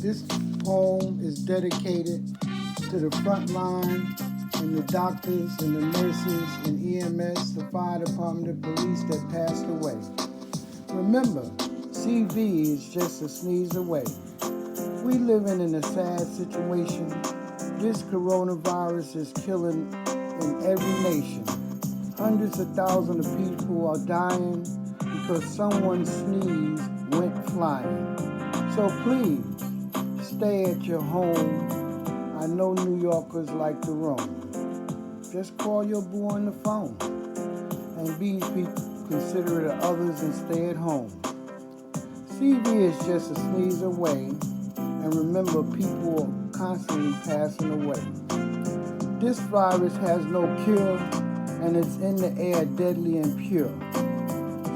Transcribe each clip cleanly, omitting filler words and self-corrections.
This poem is dedicated to the front line and the doctors and the nurses and EMS, the fire department, the police that passed away. Remember, CV is just a sneeze away. We living in a sad situation. This coronavirus is killing in every nation. Hundreds of thousands of people are dying because someone's sneeze went flying. So please, stay at your home. I know New Yorkers like to roam. Just call your boo on the phone and be considerate of others and stay at home. CV is just a sneeze away, and remember, people are constantly passing away. This virus has no cure, and it's in the air, deadly and pure.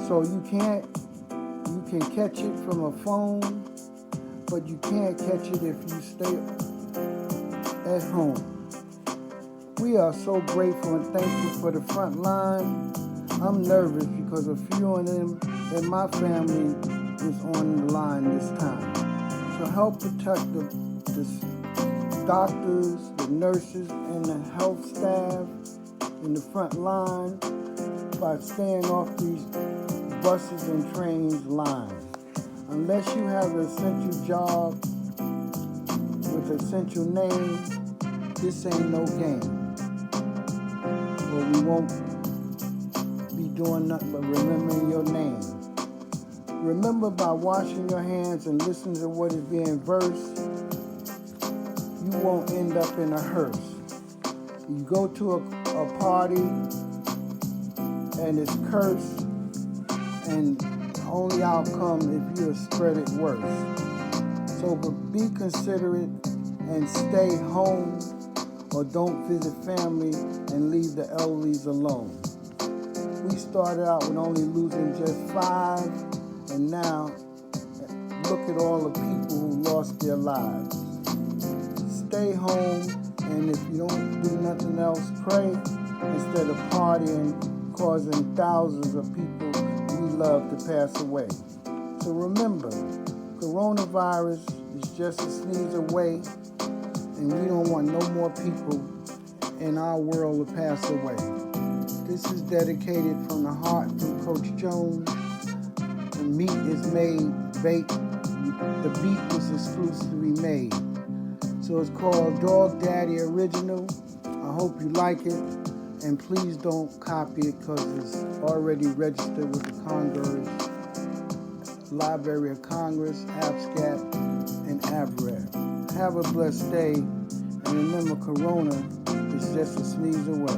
So you can catch it from a phone, but you can't catch it if you stay at home. We are so grateful and thankful for the front line. I'm nervous because a few of them in my family is on the line this time. So help protect the doctors, the nurses, and the health staff in the front line by staying off these buses and trains lines. Unless you have an essential job with an essential name, this ain't no game. Or we won't be doing nothing but remembering your name. Remember, by washing your hands and listening to what is being versed, you won't end up in a hearse. You go to a party and it's cursed, and the only outcome if you spread it worse. So but be considerate and stay home, or don't visit family and leave the elderlies alone. We started out with only losing just 5, and now look at all the people who lost their lives. Stay home, and if you don't do nothing else, pray instead of partying, causing thousands of people we love to pass away. So remember, coronavirus is just a sneeze away, and we don't want no more people in our world to pass away. This is dedicated from the heart from Coach Jones. The meat is made, baked. The beat was exclusively made. So it's called Dog Daddy Original. I hope you like it. And please don't copy it because it's already registered with the Congress, Library of Congress, APSCAP, and AVRED. Have a blessed day. And remember, Corona is just a sneeze away.